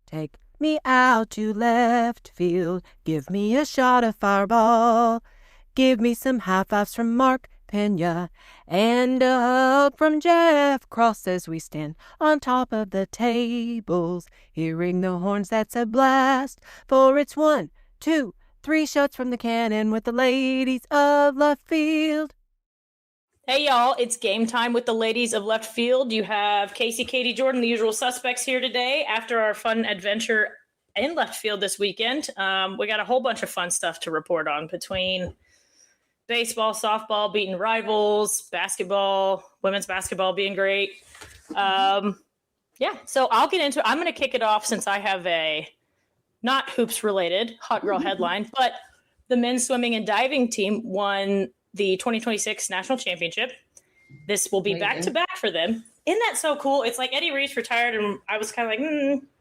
Take me out to left field. Give me a shot of Fireball. Give me some high fives from Mark Pena and a hug from Jeff Cross as we stand on top of the tables. Hearing the horns, that's a blast. For it's 1, 2, 3 shots from the cannon with the ladies of left field. Hey, y'all, it's game time with the ladies of left field. You have Casey, Katie, Jordan, the usual suspects here today after our fun adventure in left field this weekend. We got a whole bunch of fun stuff to report on between baseball, softball, beating rivals, basketball, women's basketball being great. So I'll get into it. I'm going to kick it off since I have a not hoops related hot girl headline, but the men's swimming and diving team won the 2026 national championship. This will be back to back for them. Isn't that so cool? It's like Eddie Reese retired, and I was kind of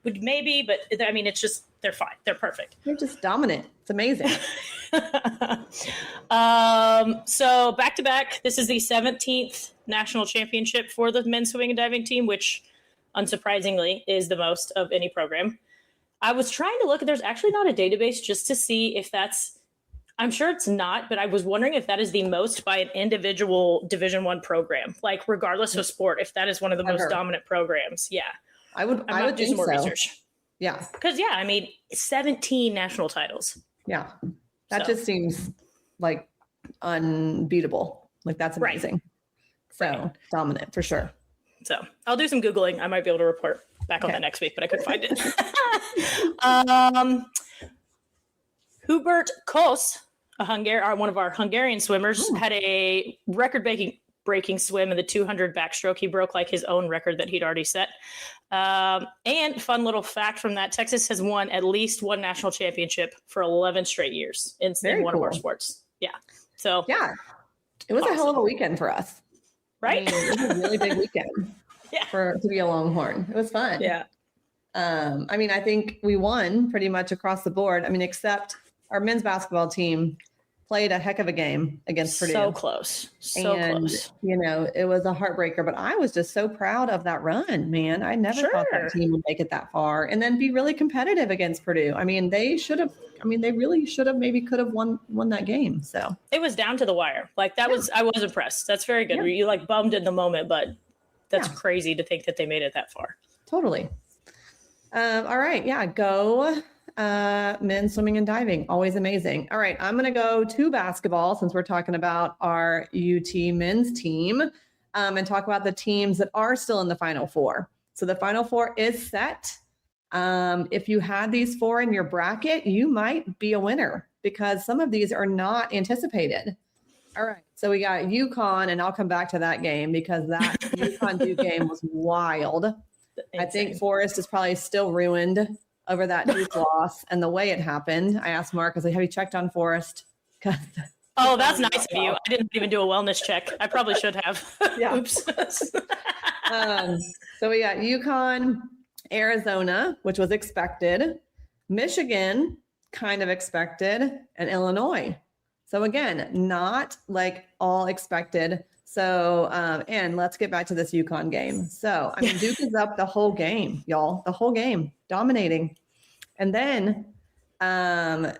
like, maybe, but I mean, it's just, they're fine. They're perfect. They're just dominant. It's amazing. So back to back, this is the 17th national championship for the men's swimming and diving team, which unsurprisingly is the most of any program. I was trying to look, there's actually not a database just to see if that's, I'm sure it's not, but I was wondering if that is the most by an individual Division I program, like regardless of sport, if that is one of the most dominant programs. Yeah. I would do some more research. Yeah. Because, 17 national titles. Yeah. That just seems like unbeatable. Like that's amazing. Right. So dominant for sure. So I'll do some Googling. I might be able to report back on that next week, but I couldn't find it. Hubert Kos, one of our Hungarian swimmers, had a record-breaking swim in the 200 backstroke. He broke like his own record that he'd already set. And fun little fact from that, Texas has won at least one national championship for 11 straight years in one of our sports. Yeah. So yeah, it was a hell of a weekend for us. Right? It was a really big weekend to be a Longhorn. It was fun. Yeah. I think we won pretty much across the board. Except our men's basketball team played a heck of a game against Purdue. So close. Close. It was a heartbreaker, but I was just so proud of that run, man. I never thought that team would make it that far and then be really competitive against Purdue. They really should have, maybe could have won that game. So it was down to the wire. I was impressed. That's very good. Yeah. You bummed in the moment, but that's crazy to think that they made it that far. Totally. All right. Yeah. Go. Men's swimming and diving, always amazing. All right, I'm going to go to basketball since we're talking about our UT men's team and talk about the teams that are still in the Final Four. So the Final Four is set. If you had these four in your bracket, you might be a winner because some of these are not anticipated. All right, so we got UConn, and I'll come back to that game because that UConn Duke game was wild. Insane. I think Forrest is probably still ruined over that Duke loss and the way it happened. I asked Mark, I was like, have you checked on Forrest? Oh, that's nice of you. I didn't even do a wellness check. I probably should have. Yeah. Oops. So we got UConn, Arizona, which was expected, Michigan, kind of expected, and Illinois. So again, not like all expected. So, and let's get back to this UConn game. So, Duke is up the whole game, y'all, the whole game, dominating. And then UConn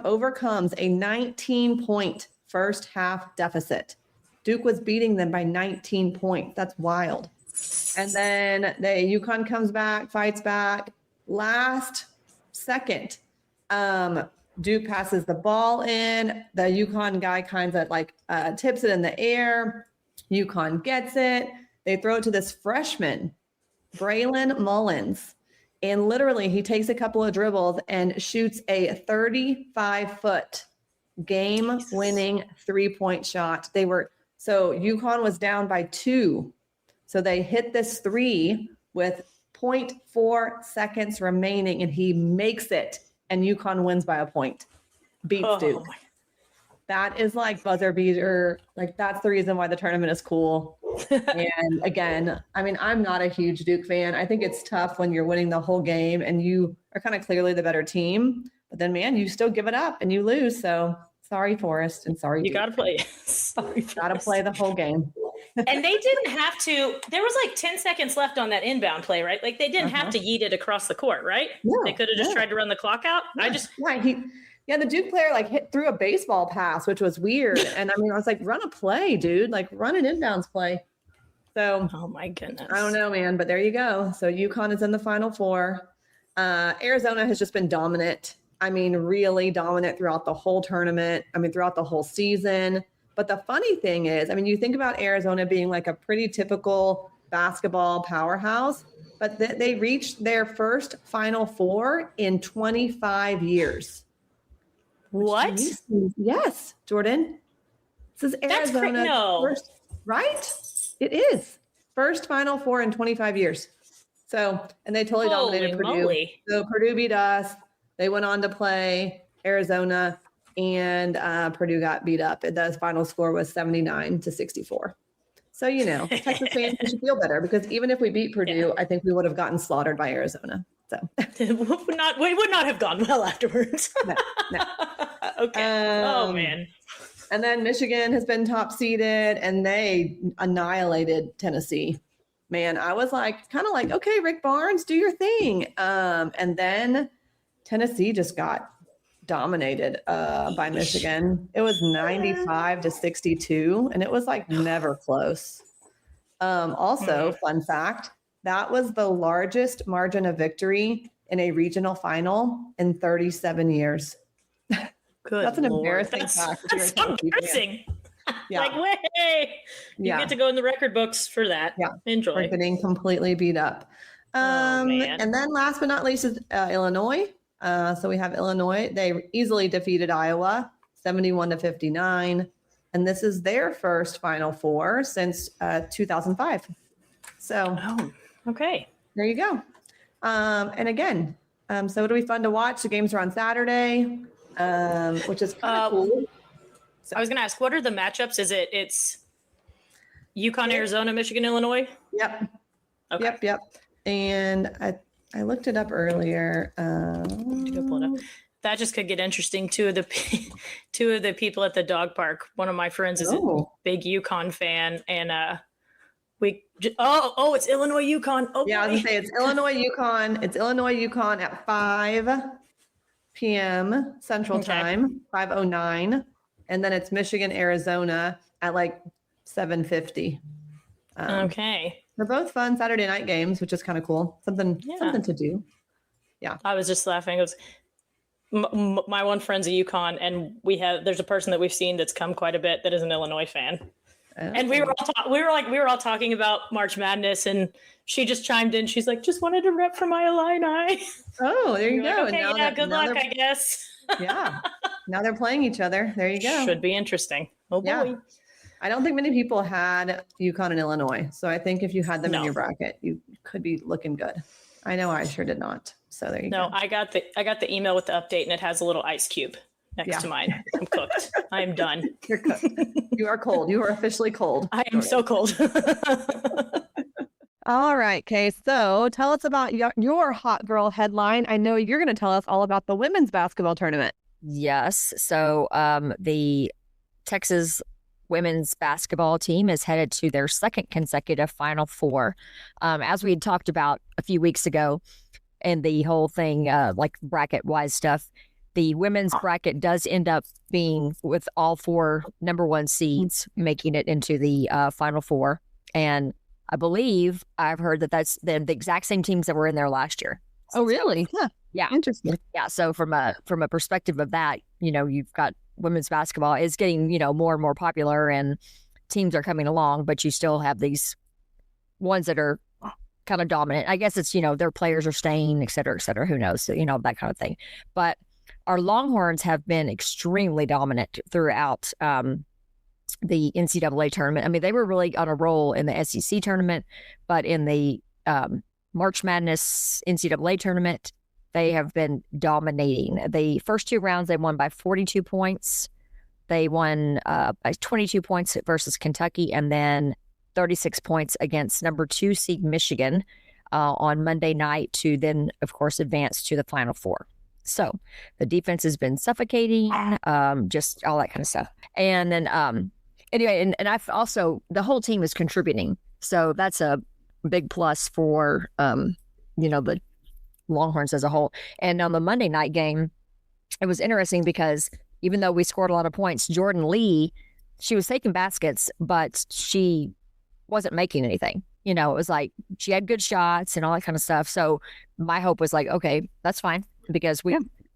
overcomes a 19-point first half deficit. Duke was beating them by 19 points. That's wild. And then UConn comes back, fights back. Last second, Duke passes the ball in. The UConn guy kind of tips it in the air. UConn gets it. They throw it to this freshman, Braylon Mullins. And literally he takes a couple of dribbles and shoots a 35-foot game-winning three-point shot. So UConn was down by 2. So they hit this 3 with 0.4 seconds remaining and he makes it. And UConn wins by a point, beats Duke. That is like buzzer beater. That's the reason why the tournament is cool. And again, I'm not a huge Duke fan. I think it's tough when you're winning the whole game and you are kind of clearly the better team. But then, man, you still give it up and you lose. So sorry, Forrest, and sorry. You got to play. Got to play the whole game. And they didn't have to, there was like 10 seconds left on that inbound play, right? Like they didn't have to yeet it across the court, right? No, they could have just tried to run the clock out. The Duke player like threw a baseball pass, which was weird. And I mean, I was like, run a play, dude, like run an inbounds play. So, oh my goodness. I don't know, man, but there you go. So UConn is in the Final Four. Arizona has just been dominant. I mean, really dominant throughout the whole tournament. I mean, throughout the whole season. But the funny thing is, I mean, you think about Arizona being like a pretty typical basketball powerhouse, but they reached their first Final Four in 25 years. What? Yes, Jordan. This is Arizona. First, right? It is. First Final Four in 25 years. So, and they totally dominated Purdue. So Purdue beat us. They went on to play Arizona. And Purdue got beat up. The final score was 79-64. So, Texas fans should feel better because even if we beat Purdue, I think we would have gotten slaughtered by Arizona. So we would not have gone well afterwards. No. Okay. Oh man. And then Michigan has been top seeded and they annihilated Tennessee. Man, I was like, kind of like, okay, Rick Barnes, do your thing. And then Tennessee just got dominated by Michigan. It was 95-62, and it was like never close. Also, fun fact, that was the largest margin of victory in a regional final in 37 years. Good That's an Lord. embarrassing fact. That's embarrassing. Yeah. Like, way. You get to go in the record books for that. Yeah. Enjoy. We're getting completely beat up. And then last but not least is Illinois. So we have Illinois. They easily defeated Iowa 71-59. And this is their first Final Four since 2005. So, okay. There you go. And again, so it'll be fun to watch. The games are on Saturday, which is kind of cool. So, I was going to ask, what are the matchups? It's UConn, Arizona, Michigan, Illinois? Yep. Okay. Yep. And I looked it up earlier. That just could get interesting. Two of the people at the dog park. One of my friends is a big UConn fan, and it's Illinois UConn. Oh, yeah, I was gonna say it's Illinois UConn. It's Illinois UConn at 5 p.m. Central Time, 5:09, and then it's Michigan Arizona at like 7:50. Okay. They're both fun Saturday night games, which is kind of cool. Something to do. Yeah. I was just laughing. It was my one friend's a UConn, and there's a person that we've seen that's come quite a bit that is an Illinois fan. And we were all talking about March Madness, and she just chimed in. She's like, just wanted to rep for my Illini. Oh, there you go. Like, okay, good luck, I guess. Yeah. Now they're playing each other. There you go. Should be interesting. Oh boy. Yeah. I don't think many people had UConn and Illinois. So I think if you had them in your bracket, you could be looking good. I know I sure did not. So there you go. No, I got the email with the update, and it has a little ice cube next to mine. I'm cooked. I am done. You're cooked. You are cold. You are officially cold. I am so cold. All right, Kay. So tell us about your hot girl headline. I know you're going to tell us all about the women's basketball tournament. Yes. So the Texas women's basketball team is headed to their second consecutive Final Four. As we had talked about a few weeks ago, and the whole thing, like bracket-wise stuff, the women's bracket does end up being with all 4 number 1 seeds making it into the Final Four. And I believe I've heard that that's the exact same teams that were in there last year. Oh, really? Huh. Yeah. Interesting. Yeah. So from a perspective of that, you've got women's basketball is getting, more and more popular, and teams are coming along, but you still have these ones that are kind of dominant. I guess it's, their players are staying, et cetera, who knows, that kind of thing. But our Longhorns have been extremely dominant throughout the NCAA tournament. I mean, they were really on a roll in the SEC tournament, but in the March Madness NCAA tournament, they have been dominating. The first 2 rounds, they won by 42 points. They won by 22 points versus Kentucky, and then 36 points against number 2 seed Michigan on Monday night to then, of course, advance to the Final Four. So the defense has been suffocating, just all that kind of stuff. And then anyway, and I've also, the whole team is contributing. So that's a big plus for, the Longhorns as a whole. And on the Monday night game, it was interesting because even though we scored a lot of points, Jordan Lee, she was taking baskets, but she wasn't making anything. It was like she had good shots and all that kind of stuff. So my hope was like, okay, that's fine because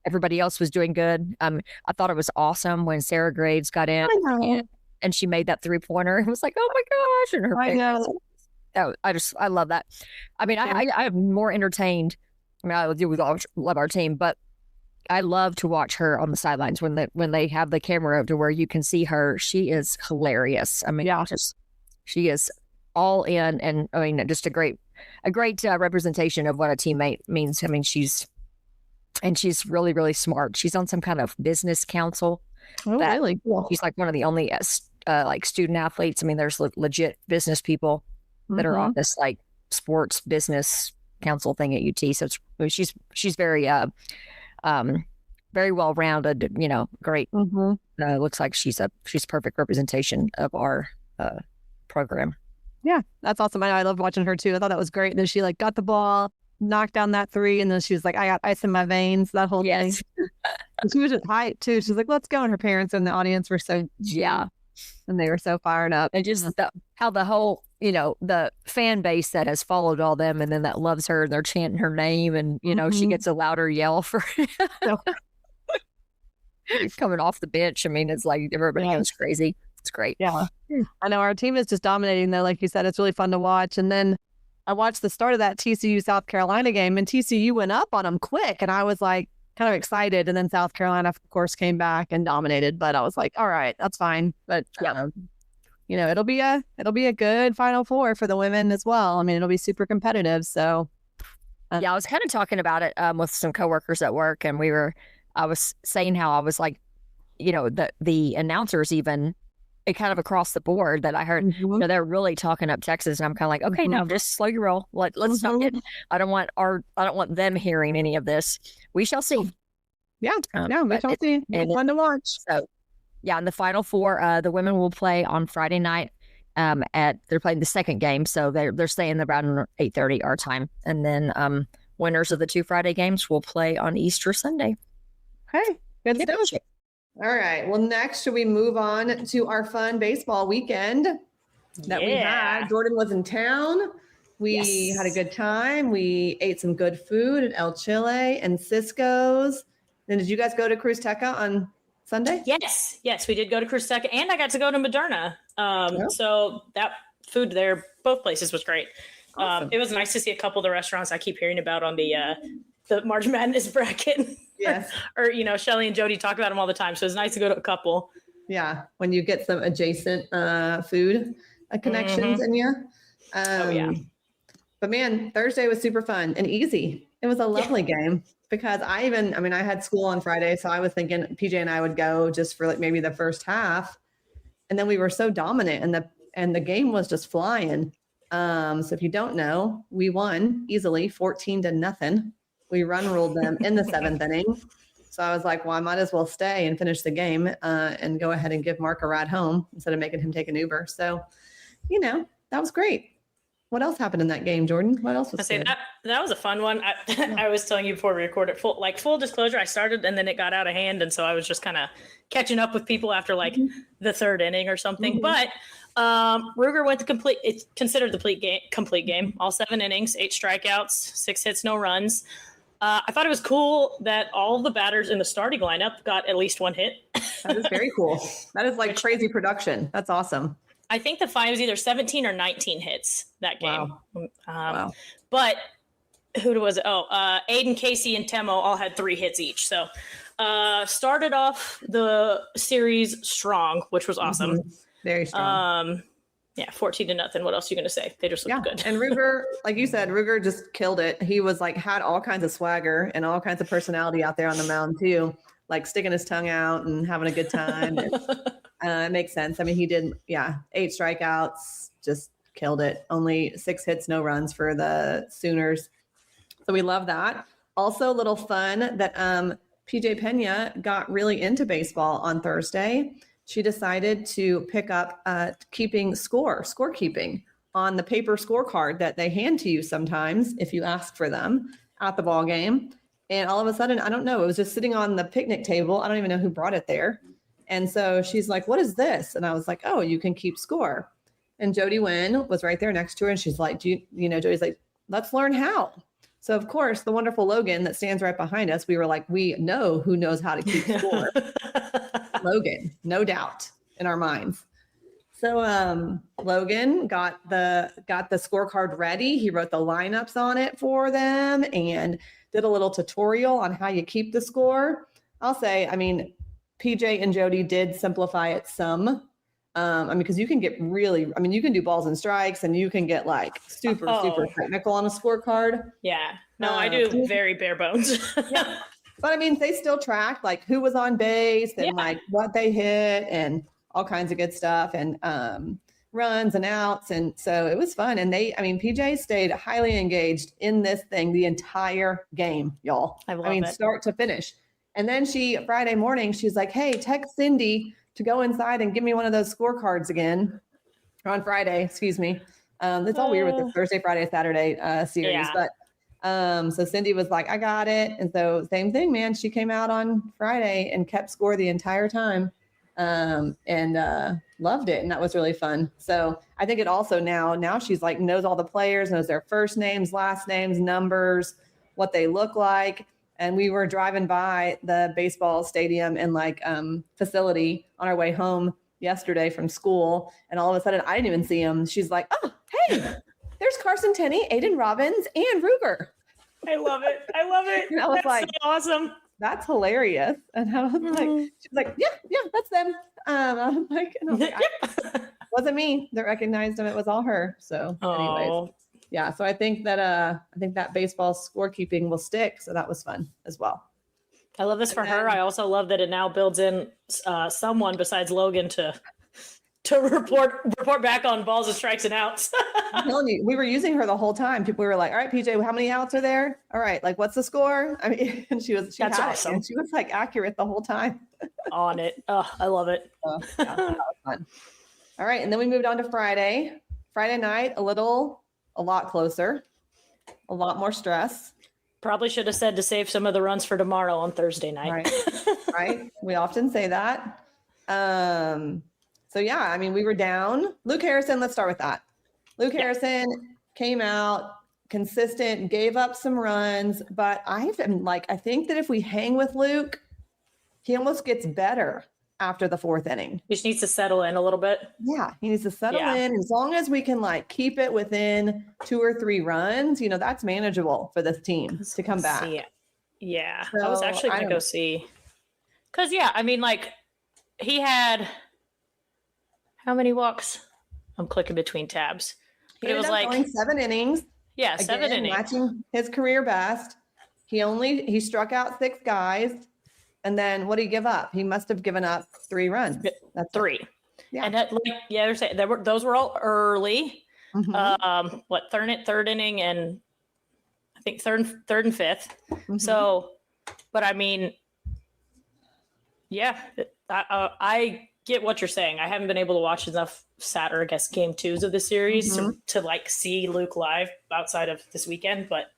everybody else was doing good. I thought it was awesome when Sarah Graves got in and she made that 3-pointer. It was like, oh my gosh. And her I love that. I mean, I am more entertained. I mean, I do love our team, but I love to watch her on the sidelines when they have the camera to where you can see her. She is hilarious. I mean, she is all in, and I mean, just a great representation of what a teammate means. I mean, she's really, really smart. She's on some kind of business council. Oh, really? Cool. She's like one of the only like student athletes. I mean, there's legit business people that are on this like sports business council thing at UT. So she's very very well rounded. Great. Looks like she's perfect representation of our program. Yeah, that's awesome. I love watching her too. I thought that was great. And then she like got the ball, knocked down that 3, and then she was like, I got ice in my veins, that whole thing. And she was just hyped too. She's like, let's go. And her parents in the audience were so, and they were so fired up. And just how the whole, the fan base that has followed all them and then that loves her, they're chanting her name and, she gets a louder yell for coming off the bench. I mean, it's like everybody goes crazy. It's great. Yeah. I know our team is just dominating though. Like you said, it's really fun to watch. And then I watched the start of that TCU South Carolina game and TCU went up on them quick. And I was like kind of excited. And then South Carolina, of course, came back and dominated. But I was like, all right, that's fine. But it'll be a good Final Four for the women as well. I mean, it'll be super competitive. So I was kind of talking about it with some coworkers at work, and I was saying how I was like, the announcers even kind of across the board that I heard, they're really talking up Texas, and I'm kind of like, okay, now just slow your roll. Let's not get. I don't want them hearing any of this. We shall see. Yeah, we shall see. It's fun to watch. So, in the Final Four, the women will play on Friday night. They're playing the second game, so they're staying around 8:30 our time, and then winners of the 2 Friday games will play on Easter Sunday. Okay, good stuff. All right. Well, next, should we move on to our fun baseball weekend that we had? Jordan was in town. We had a good time. We ate some good food at El Chile and Cisco's. Then did you guys go to Cruz Teca on Sunday? Yes, we did go to Cruz Teca, and I got to go to Moderna. So that food there, both places was great. Awesome. It was nice to see a couple of the restaurants I keep hearing about on the March Madness bracket. Yes. or Shelly and Jody talk about them all the time. So it's nice to go to a couple. Yeah. When you get some adjacent food connections in you. But man, Thursday was super fun and easy. It was a lovely game because I had school on Friday. So I was thinking PJ and I would go just for like maybe the first half. And then we were so dominant and the game was just flying. So if you don't know, we won easily 14-0. We ruled them in the 7th inning. So I was like, well, I might as well stay and finish the game and go ahead and give Mark a ride home instead of making him take an Uber. So, that was great. What else happened in that game, Jordan? What else was good? That was a fun one. I was telling you before we recorded, full disclosure, I started and then it got out of hand. And so I was just kind of catching up with people after like the 3rd inning or something. But Ruger went to complete. It's considered the complete game. All 7 innings, 8 strikeouts, 6 hits, no runs. I thought it was cool that all the batters in the starting lineup got at least 1 hit. That is very cool. That is like crazy production. That's awesome. I think the five was either 17 or 19 hits that game. Wow. But who was it? Aiden, Casey, and Temo all had 3 hits each. So started off the series strong, which was awesome. Very strong. 14-0. What else are you going to say? They just looked good. And Ruger, like you said, Ruger just killed it. He was like, had all kinds of swagger and all kinds of personality out there on the mound too, like sticking his tongue out and having a good time. It makes sense. I mean, he did, 8 strikeouts, just killed it. Only 6 hits, no runs for the Sooners. So we love that. Also a little fun that PJ Pena got really into baseball on Thursday. she decided to pick up keeping scorekeeping on the paper scorecard that they hand to you sometimes if you ask for them at the ball game. And all of a sudden, I don't know, it was just sitting on the picnic table. I don't even know who brought it there. And so she's like, what is this? And I was like, oh, you can keep score. And Jody Wynn was right there next to her. And she's like, Jody's like, let's learn how. So of course, the wonderful Logan that stands right behind us, we were like, we know who knows how to keep score. Logan, no doubt in our minds. So Logan got the scorecard ready. He wrote the lineups on it for them and did a little tutorial on how you keep the score. I'll say, I mean, PJ and Jody did simplify it some. Because you can get you can do balls and strikes and you can get like super technical on a scorecard. Yeah. No, I do very bare bones. Yeah. But I mean, they still track like who was on base and like what they hit and all kinds of good stuff and runs and outs. And so it was fun. And PJ stayed highly engaged in this thing the entire game, y'all. I mean, start to finish. And then Friday morning, she's like, hey, text Cindy to go inside and give me one of those scorecards again. Or on Friday, excuse me. It's all weird with the Thursday, Friday, Saturday series. Yeah. But so Cindy was like, I got it. And so same thing, man. She came out on Friday and kept score the entire time and loved it. And that was really fun. So I think it also now she's like knows all the players, knows their first names, last names, numbers, what they look like. And we were driving by the baseball stadium and facility on our way home yesterday from school. And all of a sudden I didn't even see him. She's like, oh, hey, there's Carson Tenney, Aiden Robbins, and Ruger. I love it. And I was That's so awesome. That's hilarious. And I was like, she's like, yeah, that's them. I was like, wasn't me that recognized him. It was all her. So anyways. Yeah, so I think that baseball scorekeeping will stick. So that was fun as well. I love this for her. I also love that it now builds in someone besides Logan to report back on balls and strikes and outs. I'm telling you, we were using her the whole time. People were like, all right, PJ, how many outs are there? All right, like what's the score? I mean, and that's awesome. And she was like accurate the whole time. On it. Oh, I love it. Yeah, that was fun. All right, and then we moved on to Friday. Friday night, a lot closer, a lot more stress. Probably should have said to save some of the runs for tomorrow on Thursday night. Right. We often say that. So yeah, we were down. Luke Harrison, let's start with that. Luke Harrison came out consistent, gave up some runs, but I think that if we hang with Luke, he almost gets better after the fourth inning. He just needs to settle in a little bit. Yeah, he needs to settle in. As long as we can keep it within 2 or 3 runs, that's manageable for this team to come back. Yeah. So, I was actually going to go see. Because, he had how many walks? I'm clicking between tabs. It was going 7 innings. Yeah, 7 innings. Matching his career best. He struck out 6 guys. And then what did he give up? He must have given up 3 runs. That's 3. Yeah. And those were all early. Mm-hmm. Third inning and I think third and fifth. Mm-hmm. So, but I get what you're saying. I haven't been able to watch enough game 2s of the series to see Luke live outside of this weekend. But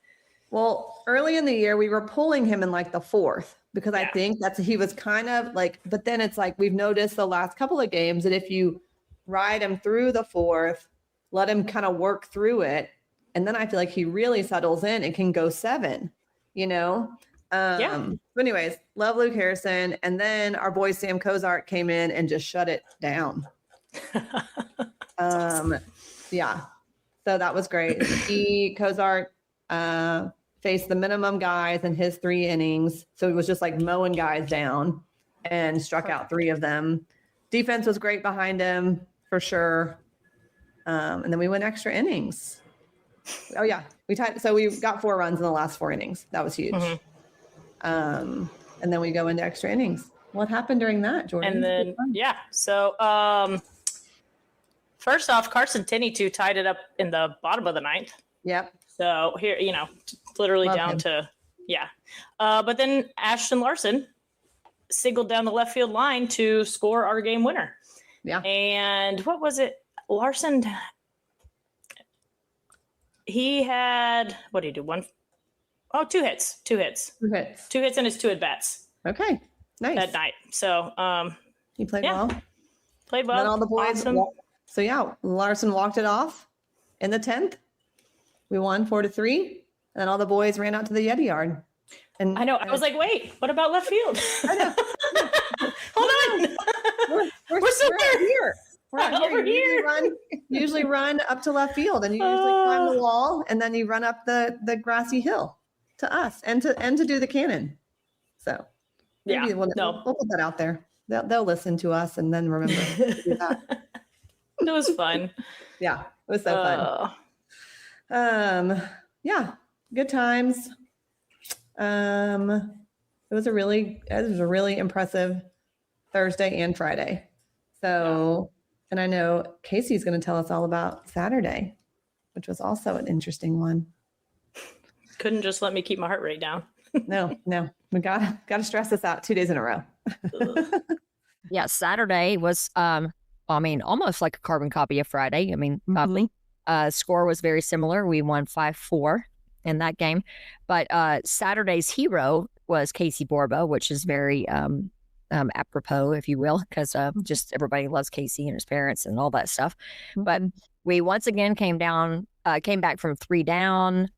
early in the year we were pulling him in the 4th. Because I think he was kind of but then it's we've noticed the last couple of games that if you ride him through the 4th, let him kind of work through it. And then I feel like he really settles in and can go 7, But anyways, love Luke Harrison. And then our boy Sam Cozart came in and just shut it down. Yeah. So that was great. Cozart, faced the minimum guys in his 3 innings. So it was just mowing guys down and struck out 3 of them. Defense was great behind him for sure. And then we went extra innings. Oh yeah. We tied. So we got 4 runs in the last 4 innings. That was huge. Mm-hmm. And then we go into extra innings. What happened during that, Jordan? And then, so first off, Carson Tenney tied it up in the bottom of the 9th. Yep. So here, literally love down him. To, but then Ashton Larson singled down the left field line to score our game winner. Yeah. And what was it? Larson, he had, what did he do? Two hits. Two hits. 2 hits and his 2 at-bats. Okay. Nice. That night. So, he played well. Played well. And then all the boys. Awesome. So yeah, Larson walked it off in the 10th. We won 4-3. And all the boys ran out to the Yeti yard. And I know. I was like, wait, what about left field? I know. Hold on. We're still here. We're out here. Over here. Usually run up to left field, and you usually climb the wall, and then you run up the grassy hill to us and to do the cannon. So maybe we'll put that out there. They'll listen to us and then remember to do that. It was fun. Yeah, it was so fun. Yeah, good times. It was a really impressive Thursday and Friday. So, and I know Casey's going to tell us all about Saturday, which was also an interesting one. Couldn't just let me keep my heart rate down. No, we gotta stress this out 2 days in a row. Yeah, Saturday was, almost like a carbon copy of Friday. I mean, probably. Score was very similar. We won 5-4 in that game. But Saturday's hero was Casey Borba, which is very apropos, if you will, because just everybody loves Casey and his parents and all that stuff. Mm-hmm. But we once again came back from 3 down.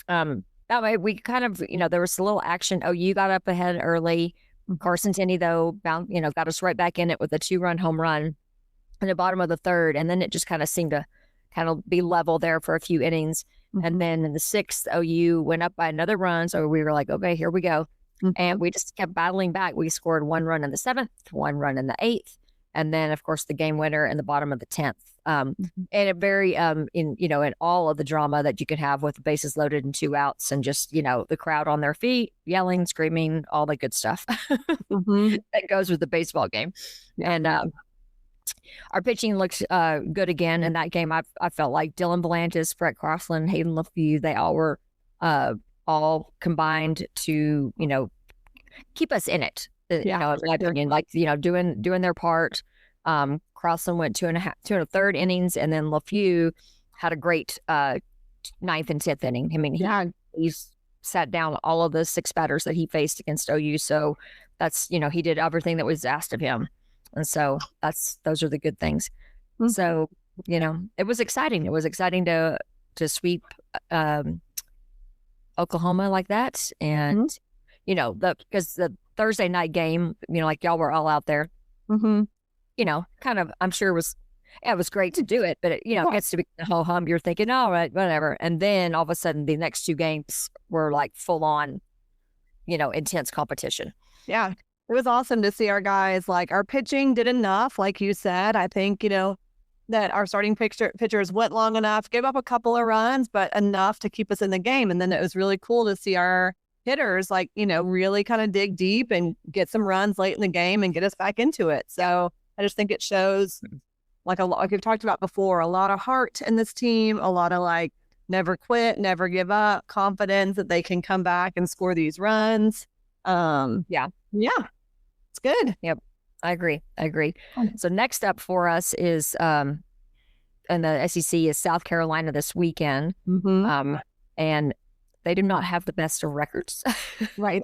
That way we kind of, there was a little action. OU got up ahead early. Carson Tenney, though, got us right back in it with a 2-run home run in the bottom of the 3rd. And then it just kind of seemed to kind of be level there for a few innings. Mm-hmm. And then in the 6th, OU went up by another run. So we were like, okay, here we go. Mm-hmm. And we just kept battling back. We scored 1 run in the 7th, 1 run in the 8th. And then, of course, the game winner in the bottom of the 10th. And it very, in all of the drama that you could have with bases loaded and 2 outs and just, the crowd on their feet, yelling, screaming, all the good stuff that goes with the baseball game. And our pitching looks good again in that game. I felt like Dylan Volantis, Brett Crossland, Hayden LaFew, they all were all combined to, keep us in it. In my opinion, doing their part. Crossland went 2 1/3 innings, and then LaFew had a great 9th and 10th inning. I mean, he's sat down all of the 6 batters that he faced against OU. So that's, he did everything that was asked of him. And so those are the good things. Mm-hmm. So, it was exciting. It was exciting to sweep Oklahoma like that. And, because the Thursday night game, like y'all were all out there, kind of, I'm sure it was great to do it, but it, gets to be the whole hum. You're thinking, all right, whatever. And then all of a sudden the next 2 games were like full on, intense competition. Yeah. It was awesome to see our guys, like our pitching did enough. Like you said, I think, that our starting pitchers went long enough, gave up a couple of runs, but enough to keep us in the game. And then it was really cool to see our hitters, really kind of dig deep and get some runs late in the game and get us back into it. So I just think it shows, like we've talked about before, a lot of heart in this team, a lot of never quit, never give up, confidence that they can come back and score these runs. Yeah, it's good. Yep, I agree. So next up for us is in the SEC is South Carolina this weekend, and they do not have the best of records. Right.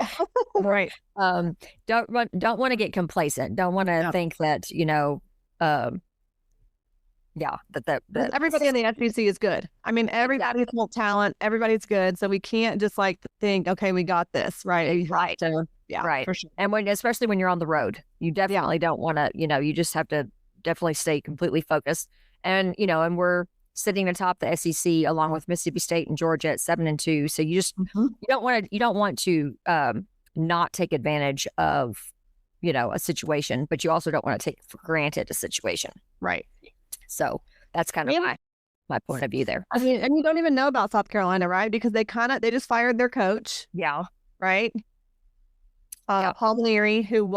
Right. Don't want to get complacent. Don't want to think that, that everybody in the SEC is good. I mean, everybody's full talent. Everybody's good. So we can't just think, okay, we got this. Right. Right. So, right. For sure. And especially when you're on the road, you definitely don't want to, you just have to definitely stay completely focused. And, and we're sitting atop the SEC along with Mississippi State and Georgia at 7-2. So you just, you don't want to not take advantage of, a situation, but you also don't want to take for granted a situation. Right. So that's kind of my point of view there. I mean, and you don't even know about South Carolina, right? Because they just fired their coach. Yeah. Right. Paul Leary, who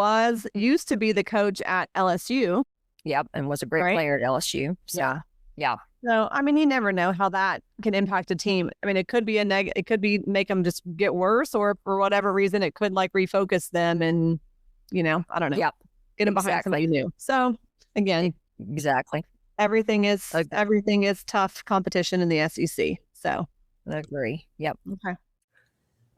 used to be the coach at LSU. Yep. And was a great player at LSU. So, yeah. So, I mean, you never know how that can impact a team. I mean, it could be it could be make them just get worse, or for whatever reason, it could refocus them and I don't know. Yep. Get them behind somebody new. So again, exactly. everything is tough competition in the SEC. So I agree. Yep. okay.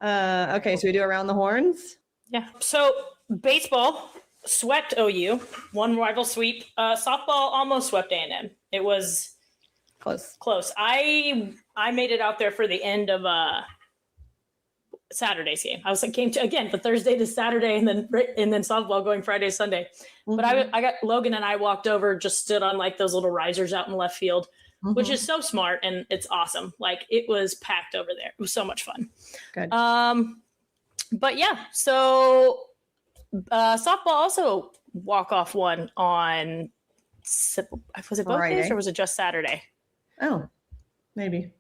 Okay, so we do around the horns. Yeah. So baseball swept OU, one rival sweep. Softball almost swept A&M. It was close. I made it out there for the end of Saturday's game. I was like, the Thursday to Saturday, and then softball going Friday to Sunday. Mm-hmm. But I got Logan and I walked over, just stood on like those little risers out in left field, which is so smart, and it's awesome. Like, it was packed over there. It was so much fun. Good. But yeah, so softball also walk-off one on, was it both days or was it just Saturday? Oh, maybe.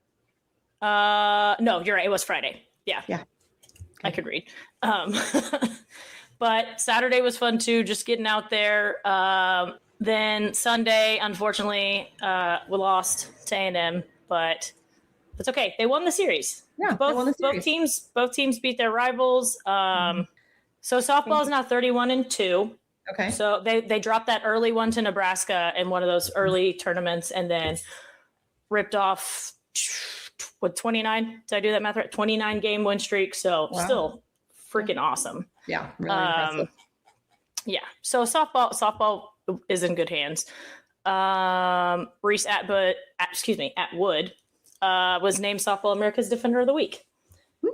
No, you're right. It was Friday. Yeah. Yeah. I could read. But Saturday was fun too, just getting out there. Then Sunday, unfortunately, we lost to A&M, but it's okay. They won the series. Yeah, both teams beat their rivals. So softball is now 31-2. Okay. So they dropped that early one to Nebraska in one of those early tournaments, and then ripped off 29. Did I do that math right? 29 game win streak. So still freaking awesome. Yeah, really impressive. Yeah. So softball is in good hands. Reese Atwood was named Softball America's Defender of the Week.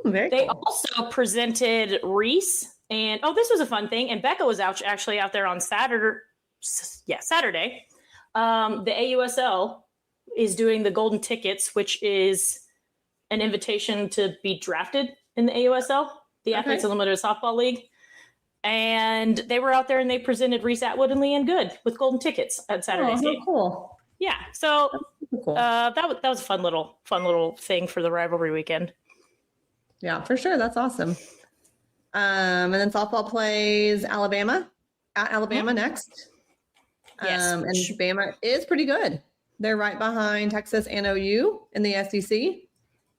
They also presented Reese, and this was a fun thing. And Becca was actually out there on Saturday. The AUSL is doing the golden tickets, which is an invitation to be drafted in the AUSL, the Athletes Unlimited Softball League. And they were out there and they presented Reese Atwood and Leanne Good with golden tickets at Saturday's game. Cool. Yeah. So cool. that was a fun little thing for the rivalry weekend. Yeah, for sure. That's awesome. And then softball plays Alabama next. Yes. And Bama is pretty good. They're right behind Texas and OU in the SEC.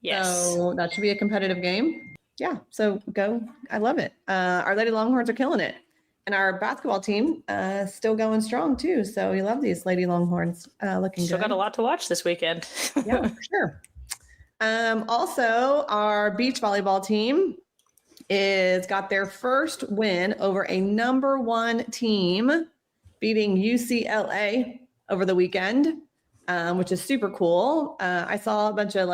Yes. So that should be a competitive game. Yeah. So go. I love it. Our Lady Longhorns are killing it. And our basketball team still going strong too. So we love these Lady Longhorns looking Still good. got a lot to watch this weekend. Yeah, for sure. Also, our beach volleyball team got their first win over a number 1 team, beating UCLA over the weekend, which is super cool. I saw a bunch of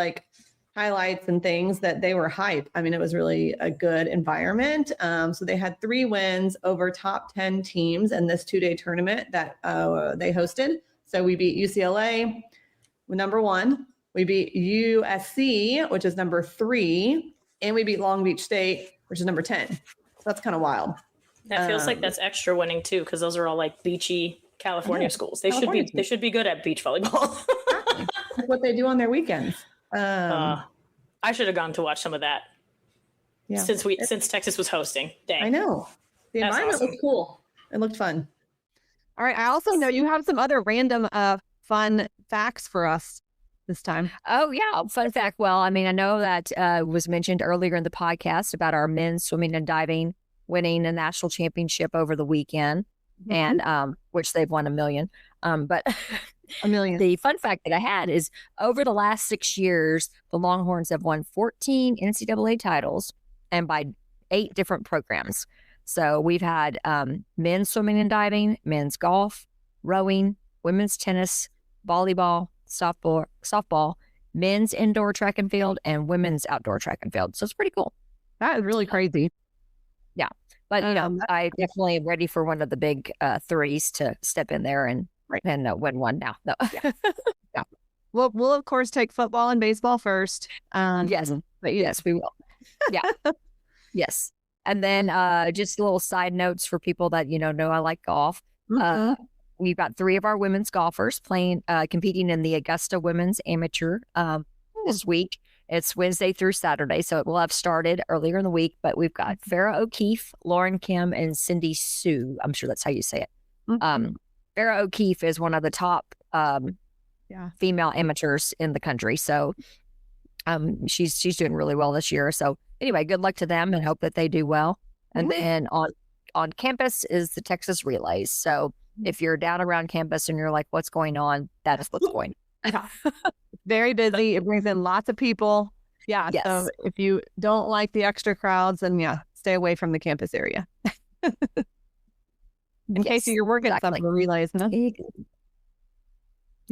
highlights and things that they were hype. I mean, it was really a good environment. So they had 3 wins over top 10 teams in this 2-day tournament that they hosted. So we beat UCLA, number 1. We beat USC, which is number 3, and we beat Long Beach State, which is number 10. So that's kind of wild. That feels like that's extra winning too, because those are all beachy California schools. They should be good at beach volleyball. Exactly. That's what they do on their weekends. I should have gone to watch some of that. Yeah. Since Texas was hosting. Dang. I know. The environment was cool. It looked fun. All right. I also know you have some other random fun facts for us this time. Oh, yeah. Fun fact. Well, I mean, I know that was mentioned earlier in the podcast about our men's swimming and diving winning a national championship over the weekend, and which they've won $1 million. But $1 million. The fun fact that I had is over the last 6 years, the Longhorns have won 14 NCAA titles and by 8 different programs. So we've had men's swimming and diving, men's golf, rowing, women's tennis, volleyball, softball, men's indoor track and field, and women's outdoor track and field. So it's pretty cool. That is really crazy. Yeah. But, I definitely am ready for one of the big 3s to step in there and win one now. No. Yeah. Yeah. We'll of course take football and baseball first. Yes. But yes, we will. Yeah. Yes. And then just little side notes for people that, know I like golf. We've got 3 of our women's golfers competing in the Augusta Women's Amateur this week. It's Wednesday through Saturday, so it will have started earlier in the week. But we've got Farrah O'Keefe, Lauren Kim, and Cindy Sue. I'm sure that's how you say it. Farrah O'Keefe is one of the top female amateurs in the country. So she's doing really well this year. So anyway, good luck to them and hope that they do well. And then on campus is the Texas Relays. So if you're down around campus and you're like, what's going on? That is what's going on. Very busy. It brings in lots of people. Yeah. Yes. So if you don't like the extra crowds, then stay away from the campus area. In case you're working some relays, no? You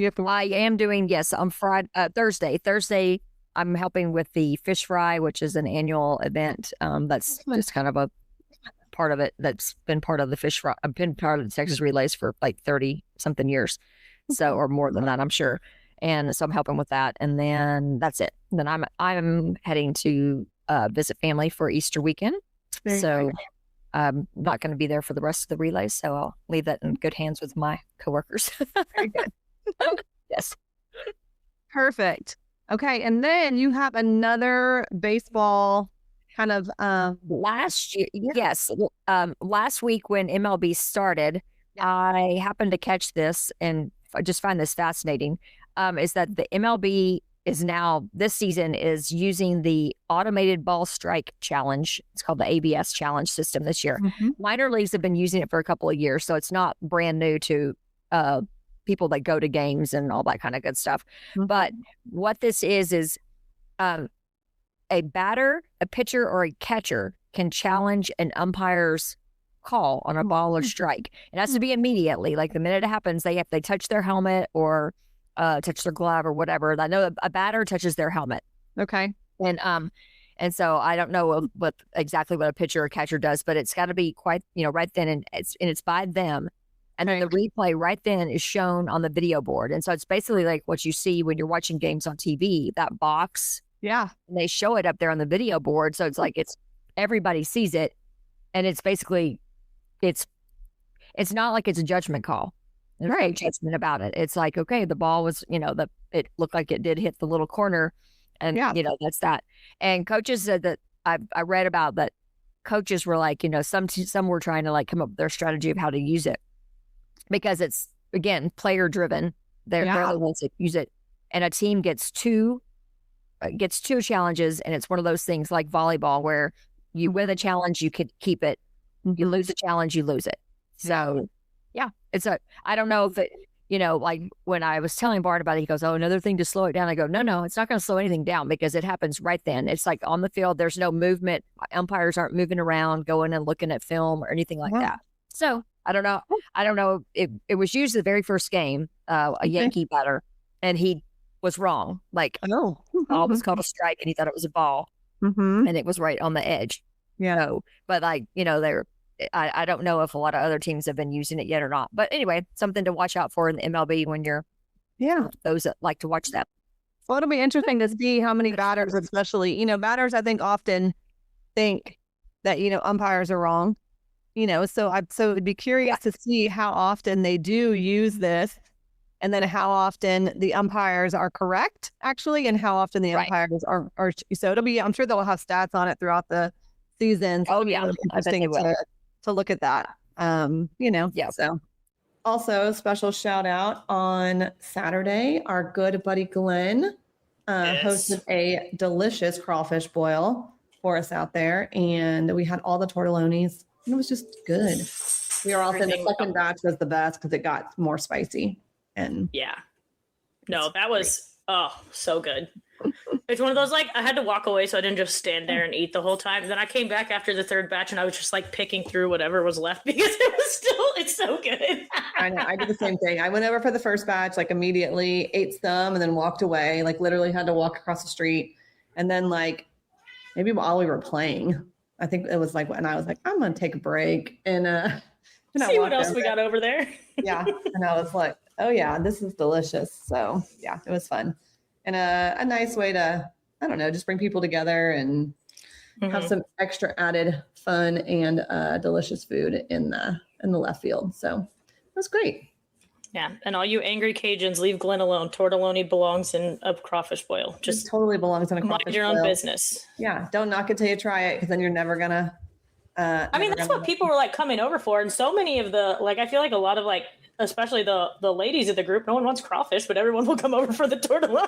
have to. I am doing, yes, on Thursday. Thursday, I'm helping with the fish fry, which is an annual event. That's just kind of a part of it. That's been part of the fish fry. I've been part of the Texas Relays for like 30 something years. So, or more than that, I'm sure. And so I'm helping with that. And then that's it. Then I'm heading to visit family for Easter weekend. So I'm not going to be there for the rest of the relays. So I'll leave that in good hands with my coworkers. Very good. Yes. Perfect. Okay. And then you have another baseball kind of last year. Yes. Last week when MLB started, I happened to catch this and I just find this fascinating. Is that the MLB is now this season is using the automated ball strike challenge. It's called the ABS challenge system this year. Minor leagues have been using it for a couple of years, so it's not brand new to people that go to games and all that kind of good stuff. But what this is a batter, a pitcher, or a catcher can challenge an umpire's call on a ball or strike. It has to be immediately. Like the minute it happens, they touch their helmet or touch their glove or whatever. I know a batter touches their helmet. Okay. And so I don't know what exactly what a pitcher or catcher does, but it's got to be quite, right then, and it's by them. And then the replay right then is shown on the video board. And so it's basically like what you see when you're watching games on TV, that box. Yeah. And they show it up there on the video board. So it's like everybody sees it. And it's basically, it's not like it's a judgment call. There's no judgment about it. It's like, okay, the ball was, it looked like it did hit the little corner. And, that's that. And coaches said that I read about that coaches were like, some were trying to like come up with their strategy of how to use it. Because it's, again, player driven. They're the ones that use it. And a team gets two challenges. And it's one of those things like volleyball where you win a challenge, you could keep it. You lose a challenge, you lose it. So, I don't know if it, like when I was telling Bart about it, he goes, oh, another thing to slow it down. I go, no, it's not going to slow anything down because it happens right then. It's like on the field, there's no movement. Umpires aren't moving around, going and looking at film or anything like that. So I don't know. It was used the very first game, a Yankee batter, and he was wrong. Like, ball was called a strike and he thought it was a ball and it was right on the edge. Yeah. So, but like, I don't know if a lot of other teams have been using it yet or not. But anyway, something to watch out for in the MLB when you're those that like to watch that. Well, it'll be interesting to see how many batters, especially, batters I think often think that, umpires are wrong. So it'd be curious to see how often they do use this and then how often the umpires are correct actually and how often the umpires are so it'll be, I'm sure they'll have stats on it throughout the season. Oh yeah. I bet they will. To look at that. So also special shout out on Saturday, our good buddy Glenn hosted a delicious crawfish boil for us out there. And we had all the tortellonis. It was just good. We were also the second batch was the best because it got more spicy. And that was so good. It's one of those like I had to walk away so I didn't just stand there and eat the whole time. Then I came back after the third batch and I was just like picking through whatever was left because it's so good. I know. I did the same thing. I went over for the first batch, like immediately ate some and then walked away. Like literally had to walk across the street. And then like maybe while we were playing, I think it was like when I was like, I'm gonna take a break and see what else we got over there. Yeah. And I was like, oh yeah, this is delicious. So yeah, it was fun. And a nice way to, I don't know, just bring people together and have some extra added fun and delicious food in the left field. So it was great. Yeah. And all you angry Cajuns, leave Glenn alone. Tortelloni belongs in a crawfish boil. Just totally belongs in a crawfish boil. Mind your own business. Yeah. Don't knock it till you try it because then you're never going to. That's what people were like coming over for. And so many of the, like, I feel like a lot of like, especially the ladies of the group, no one wants crawfish, but everyone will come over for the tortelloni.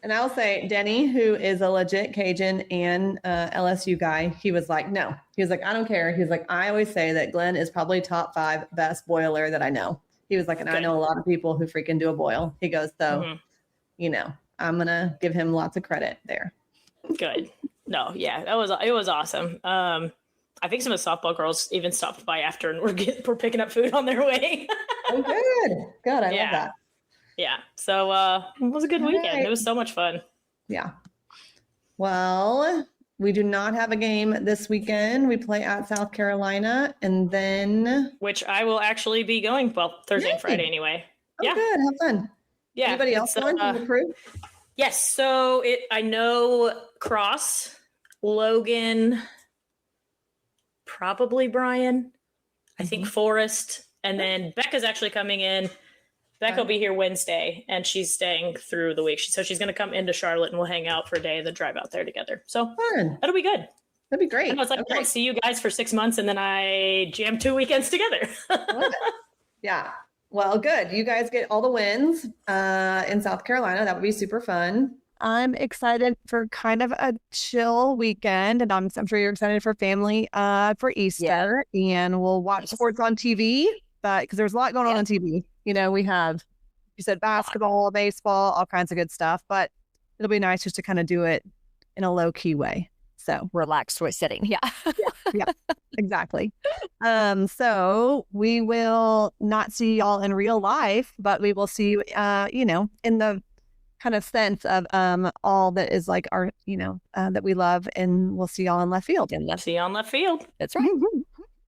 And I'll say Denny, who is a legit Cajun and LSU guy, he was like, no. He was like, I don't care. He was like, I always say that Glenn is probably top 5 best boiler that I know. He was like, and I know a lot of people who freaking do a boil. He goes, so, you know, I'm going to give him lots of credit there. Good. No, yeah, it was awesome. I think some of the softball girls even stopped by after and were picking up food on their way. Oh, good. Good. I love that. Yeah. So it was a good weekend. Right. It was so much fun. Yeah. Well, we do not have a game this weekend. We play at South Carolina and then. Which I will actually be going, well, Thursday and Friday anyway. Oh, yeah. Good. Have fun. Yeah. Anybody else going from the crew? Yes. So I know Cross, Logan, probably Brian, I think Forrest, and then Becca's actually coming in. Becca will be here Wednesday, and she's staying through the week. So she's going to come into Charlotte, and we'll hang out for a day and then drive out there together. So fun. That'll be good. That'd be great. I was like, I don't see you guys for 6 months, and then I jam 2 weekends together. Yeah. Well, good. You guys get all the wins in South Carolina. That would be super fun. I'm excited for kind of a chill weekend, and I'm sure you're excited for family for Easter, and we'll watch sports on TV, but because there's a lot going on TV. You know, we have, you said basketball, baseball, all kinds of good stuff, but it'll be nice just to kind of do it in a low key way. So relaxed with sitting. Yeah, exactly. So we will not see y'all in real life, but we will see you, you know, in the kind of sense of all that is like our, you know, that we love, and we'll see y'all in left field. See you on left field. That's right.